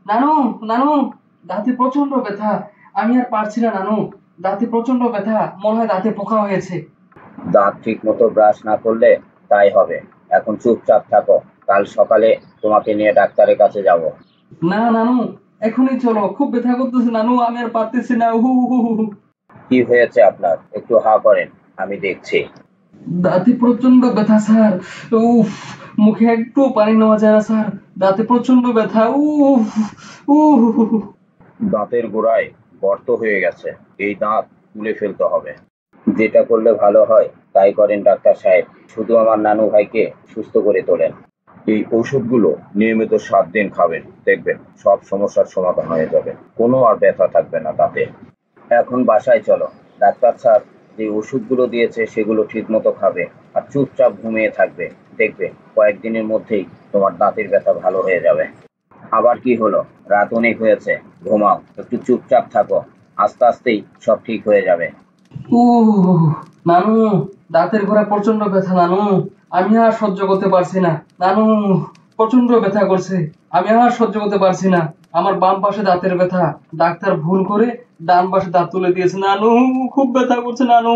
নানু, নানু, দাঁতে প্রচন্ড ব্যথা। আমি আর পারছি না নানু, দাঁতে প্রচন্ড ব্যথা, মনে হয় দাঁতে পোকা হয়েছে। দাঁত ঠিক মতো ব্রাশ না করলে তাই হবে। এখন চুপচাপ থাকো, কাল সকালে তোমাকে নিয়ে ডাক্তারের কাছে যাব। না নানু, এখনই চলো, খুব ব্যথা করতেছে নানু, আমি আর পারতেছি না। কি হয়েছে আপনার? একটু হা করেন, আমি দেখছি। দাঁতে প্রচন্ড ব্যথা স্যার। উফ, মুখে একটু পানি নেওয়া যায় না স্যার, দাঁতে প্রচন্ড ব্যথা। উফ উফ দাঁতের গোড়ায় গর্ত হয়ে গেছে, এই দাঁত তুলে ফেলতে হবে। যেটা করলে ভালো হয় তাই করেন ডাক্তার সাহেব, শুধু আমার নানু ভাইকে সুস্থ করে তোলেন। এই ওষুধগুলো নিয়মিত 7 দিন খাবেন, দেখবেন সব সমস্যার সমাধান হয়ে যাবে, কোনো আর ব্যথা থাকবে না দাঁতে। এখন বাসায় চলো, ডাক্তার স্যার যে ওষুধগুলো দিয়েছে সেগুলো ঠিক মতো খাবে আর চুপচাপ ঘুমিয়ে থাকবে, দেখবে কয়েকদিনের মধ্যেই তোমার দাঁতের ব্যথা ভালো হয়ে যাবে। আবার কি হলো? রাত অনেক হয়েছে, ঘুমাও, একটু চুপচাপ থাকো, আস্তে আস্তেই সব ঠিক হয়ে যাবে। উহ নানু, দাঁতের গোড়া প্রচন্ড ব্যথা নানু, আমি আর সহ্য করতে পারছি না নানু, প্রচন্ড ব্যথা করছে, আমি আর সহ্য করতে পারছি না। আমার বাম পাশে দাঁতের ব্যথা, ডাক্তার ভুল করে ডান পাশে দাঁত তুলে দিয়েছে নানু, খুব ব্যথা করছে নানু।